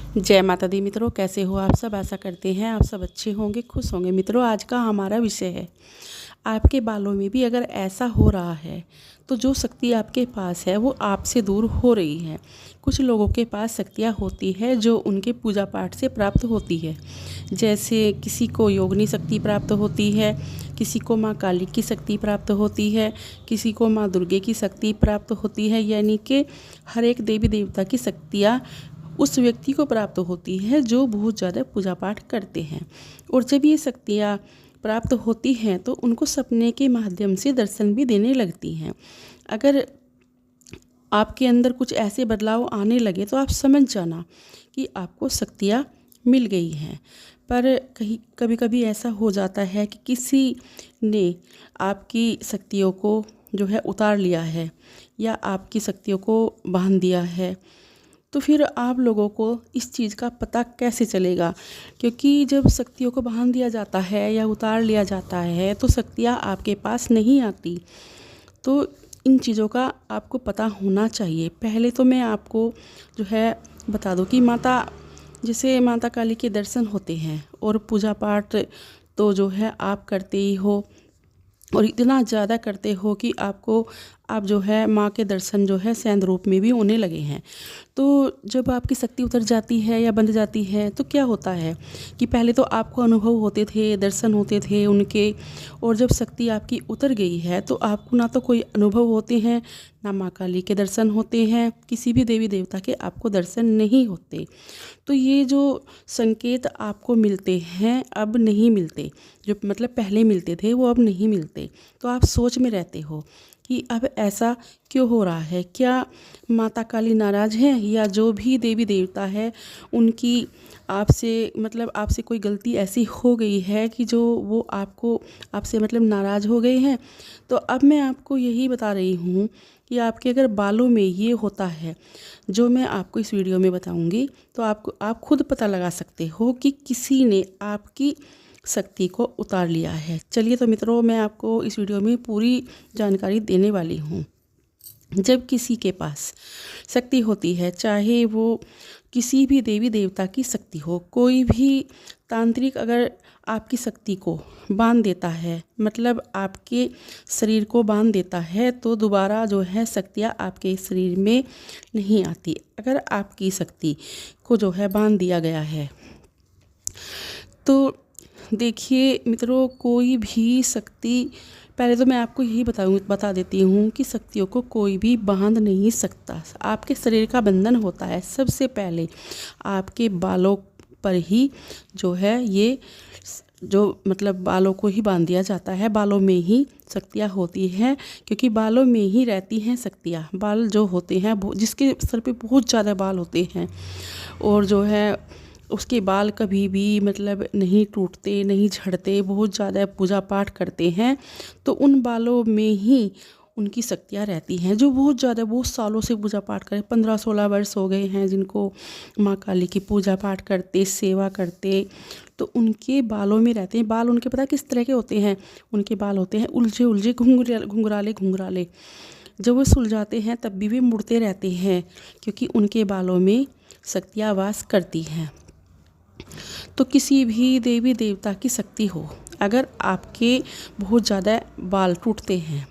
जय माता दी मित्रों, कैसे हो आप सब। आशा करते हैं आप सब अच्छे होंगे, खुश होंगे। मित्रों, आज का हमारा विषय है, आपके बालों में भी अगर ऐसा हो रहा है तो जो शक्ति आपके पास है वो आपसे दूर हो रही है। कुछ लोगों के पास शक्तियाँ होती है जो उनके पूजा पाठ से प्राप्त होती है। जैसे किसी को योगिनी शक्ति प्राप्त होती है, किसी को माँ काली की शक्ति प्राप्त होती है, किसी को माँ दुर्गे की शक्ति प्राप्त होती है। यानी कि हर एक देवी देवता की शक्तियाँ उस व्यक्ति को प्राप्त होती है जो बहुत ज़्यादा पूजा पाठ करते हैं। और जब ये शक्तियाँ प्राप्त होती हैं तो उनको सपने के माध्यम से दर्शन भी देने लगती हैं। अगर आपके अंदर कुछ ऐसे बदलाव आने लगे तो आप समझ जाना कि आपको शक्तियाँ मिल गई हैं। पर कभी कभी ऐसा हो जाता है कि किसी ने आपकी शक्तियों को जो है उतार लिया है या आपकी शक्तियों को बांध दिया है, तो फिर आप लोगों को इस चीज़ का पता कैसे चलेगा। क्योंकि जब शक्तियों को बांध दिया जाता है या उतार लिया जाता है तो शक्तियाँ आपके पास नहीं आती। तो इन चीज़ों का आपको पता होना चाहिए। पहले तो मैं आपको जो है बता दूं कि जैसे माता काली के दर्शन होते हैं और पूजा पाठ तो जो है आप करते ही हो, और इतना ज़्यादा करते हो कि आप जो है माँ के दर्शन जो है शयन रूप में भी होने लगे हैं। तो जब आपकी शक्ति उतर जाती है या बंध जाती है तो क्या होता है कि पहले तो आपको अनुभव होते थे, दर्शन होते थे उनके, और जब शक्ति आपकी उतर गई है तो आपको ना तो कोई अनुभव होते हैं, ना माँ काली के दर्शन होते हैं, किसी भी देवी देवता के आपको दर्शन नहीं होते। तो ये जो संकेत आपको मिलते हैं अब नहीं मिलते, जो मतलब पहले मिलते थे वो अब नहीं मिलते। तो आप सोच में रहते हो कि अब ऐसा क्यों हो रहा है, क्या माता काली नाराज़ हैं या जो भी देवी देवता है उनकी आपसे कोई गलती ऐसी हो गई है कि जो वो आपसे नाराज़ हो गए हैं। तो अब मैं आपको यही बता रही हूँ कि आपके अगर बालों में ये होता है जो मैं आपको इस वीडियो में बताऊंगी, तो आप खुद पता लगा सकते हो कि किसी ने आपकी शक्ति को उतार लिया है। चलिए तो मित्रों, मैं आपको इस वीडियो में पूरी जानकारी देने वाली हूँ। जब किसी के पास शक्ति होती है, चाहे वो किसी भी देवी देवता की शक्ति हो, कोई भी तांत्रिक अगर आपकी शक्ति को बांध देता है, मतलब आपके शरीर को बांध देता है, तो दोबारा जो है शक्तियाँ आपके शरीर में नहीं आती। अगर आपकी शक्ति को जो है बांध दिया गया है तो देखिए मित्रों, कोई भी शक्ति, पहले तो मैं आपको यही बता देती हूँ कि शक्तियों को कोई भी बांध नहीं सकता। आपके शरीर का बंधन होता है सबसे पहले आपके बालों पर ही, जो है ये बालों को ही बांध दिया जाता है। बालों में ही शक्तियाँ होती हैं, क्योंकि बालों में ही रहती हैं शक्तियाँ। बाल जो होते हैं, जिसके सर पे बहुत ज़्यादा बाल होते हैं और जो है उसके बाल कभी भी नहीं टूटते, नहीं झड़ते, बहुत ज़्यादा पूजा पाठ करते हैं, तो उन बालों में ही उनकी शक्तियाँ रहती हैं। जो बहुत सालों से पूजा पाठ करें, 15-16 वर्ष हो गए हैं जिनको माँ काली की पूजा पाठ करते, सेवा करते, तो उनके बालों में रहते हैं। बाल उनके पता किस तरह के होते हैं, उनके बाल होते हैं उलझे उलझे, घुंघराले। जब वो सुलझाते हैं तब भी वे मुड़ते रहते हैं, क्योंकि उनके बालों में शक्तियाँ वास करती हैं। तो किसी भी देवी देवता की शक्ति हो, अगर आपके बहुत ज़्यादा बाल टूटते हैं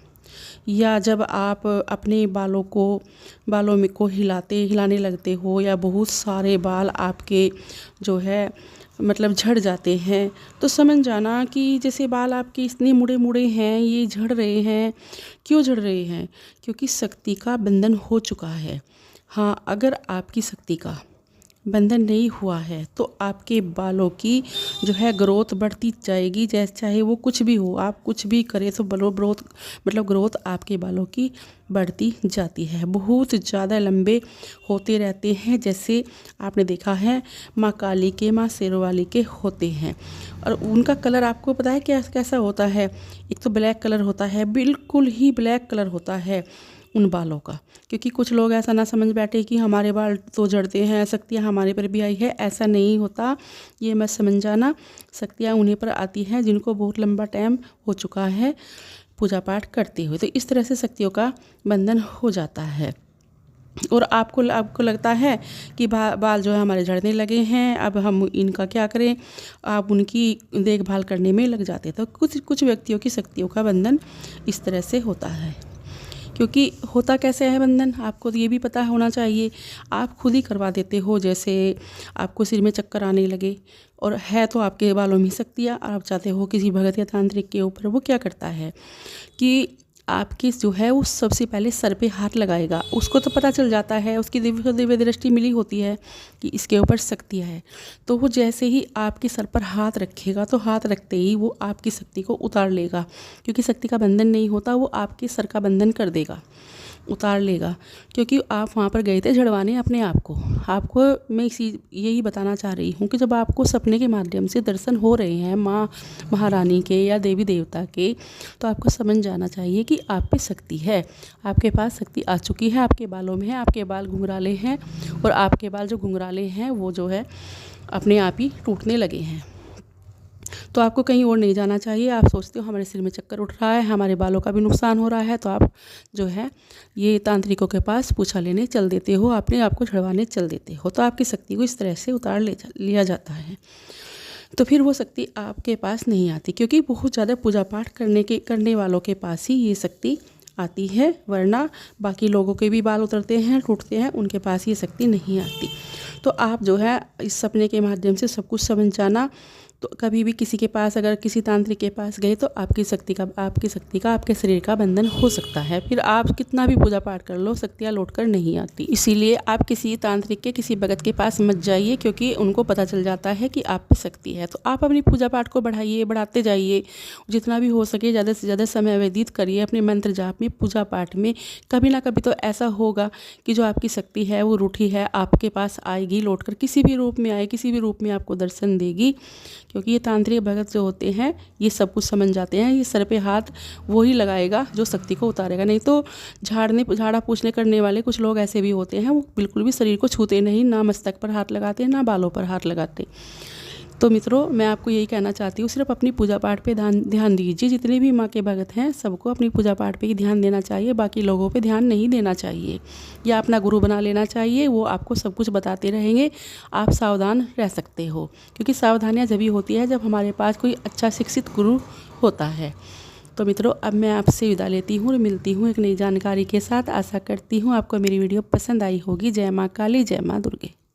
या जब आप अपने बालों में को हिलाने लगते हो, या बहुत सारे बाल आपके जो है झड़ जाते हैं, तो समझ जाना कि जैसे बाल आपके इतने मुड़े मुड़े हैं, ये झड़ रहे हैं। क्यों झड़ रहे हैं? क्योंकि शक्ति का बंधन हो चुका है। हाँ, अगर आपकी शक्ति का बंधन नहीं हुआ है तो आपके बालों की जो है ग्रोथ बढ़ती जाएगी। चाहे वो कुछ भी हो, आप कुछ भी करें तो ग्रोथ आपके बालों की बढ़ती जाती है, बहुत ज़्यादा लंबे होते रहते हैं। जैसे आपने देखा है माँ काली के, माँ शेरवाली के होते हैं, और उनका कलर आपको पता है कैसा होता है? एक तो ब्लैक कलर होता है, बिल्कुल ही ब्लैक कलर होता है उन बालों का। क्योंकि कुछ लोग ऐसा ना समझ बैठे कि हमारे बाल तो झड़ते हैं, शक्तियाँ हमारे पर भी आई है, ऐसा नहीं होता। ये मत समझ जाना, शक्तियाँ उन्हीं पर आती हैं जिनको बहुत लंबा टाइम हो चुका है पूजा पाठ करते हुए। तो इस तरह से शक्तियों का बंधन हो जाता है। और आपको लगता है कि बाल जो है हमारे झड़ने लगे हैं, अब हम इनका क्या करें, आप उनकी देखभाल करने में लग जाते हैं। तो कुछ व्यक्तियों की शक्तियों का बंधन इस तरह से होता है। क्योंकि होता कैसे है बंधन, आपको तो ये भी पता होना चाहिए। आप खुद ही करवा देते हो, जैसे आपको सिर में चक्कर आने लगे और है तो आपके बालों में शक्तियाँ, और आप चाहते हो किसी भगत या तांत्रिक के ऊपर, वो क्या करता है कि आपके जो है वो सबसे पहले सर पे हाथ लगाएगा। उसको तो पता चल जाता है, उसकी दिव्य दृष्टि मिली होती है कि इसके ऊपर शक्तियाँ है। तो वो जैसे ही आपके सर पर हाथ रखेगा तो हाथ रखते ही वो आपकी शक्ति को उतार लेगा, क्योंकि शक्ति का बंधन नहीं होता, वो आपके सर का बंधन कर देगा, उतार लेगा। क्योंकि आप वहाँ पर गए थे झड़वाने अपने आप को। आपको मैं यही बताना चाह रही हूँ कि जब आपको सपने के माध्यम से दर्शन हो रहे हैं माँ महारानी के या देवी देवता के, तो आपको समझ जाना चाहिए कि आप पे शक्ति है, आपके पास शक्ति आ चुकी है, आपके बालों में है, आपके बाल घुंघराले हैं, और आपके बाल जो घुंघराले हैं वो जो है अपने आप ही टूटने लगे हैं। तो आपको कहीं और नहीं जाना चाहिए। आप सोचते हो हमारे सिर में चक्कर उठ रहा है, हमारे बालों का भी नुकसान हो रहा है, तो आप जो है ये तांत्रिकों के पास पूछा लेने चल देते हो, अपने आप को झड़वाने चल देते हो। तो आपकी शक्ति को इस तरह से उतार लिया जाता है। तो फिर वो शक्ति आपके पास नहीं आती, क्योंकि बहुत ज़्यादा पूजा पाठ करने वालों के पास ही ये शक्ति आती है, वरना बाकी लोगों के भी बाल उतरते हैं, टूटते हैं, उनके पास ये शक्ति नहीं आती। तो आप जो है इस सपने के माध्यम से सब कुछ समझ जाना। तो कभी भी किसी के पास, अगर किसी तांत्रिक के पास गए, तो आपकी शक्ति का आपके शरीर का बंधन हो सकता है। फिर आप कितना भी पूजा पाठ कर लो, शक्तियाँ लौट कर नहीं आती। इसीलिए आप किसी तांत्रिक के, किसी भगत के पास मत जाइए, क्योंकि उनको पता चल जाता है कि आप पे शक्ति है। तो आप अपनी पूजा पाठ को बढ़ाते जाइए, जितना भी हो सके ज़्यादा से ज़्यादा समय व्यतीत करिए अपने मंत्र जाप में, पूजा पाठ में। कभी ना कभी तो ऐसा होगा कि जो आपकी शक्ति है वो रूठी है, आपके पास आएगी, लौट कर किसी भी रूप में आए, किसी भी रूप में आपको दर्शन देगी। क्योंकि ये तांत्रिक भगत जो होते हैं ये सब कुछ समझ जाते हैं। ये सर पे हाथ वो ही लगाएगा जो शक्ति को उतारेगा। नहीं तो झाड़ा पूछने करने वाले कुछ लोग ऐसे भी होते हैं, वो बिल्कुल भी शरीर को छूते नहीं, ना मस्तक पर हाथ लगाते, ना बालों पर हाथ लगाते। तो मित्रों, मैं आपको यही कहना चाहती हूँ, सिर्फ अपनी पूजा पाठ पे ध्यान दीजिए। जितने भी माँ के भगत हैं सबको अपनी पूजा पाठ पे ही ध्यान देना चाहिए, बाकी लोगों पे ध्यान नहीं देना चाहिए, या अपना गुरु बना लेना चाहिए। वो आपको सब कुछ बताते रहेंगे, आप सावधान रह सकते हो। क्योंकि सावधानियाँ जब भी होती है जब हमारे पास कोई अच्छा शिक्षित गुरु होता है। तो मित्रों, अब मैं आपसे विदा लेती हूँ और मिलती हूँ एक नई जानकारी के साथ। आशा करती हूँ आपको मेरी वीडियो पसंद आई होगी। जय माँ काली, जय माँ दुर्गे।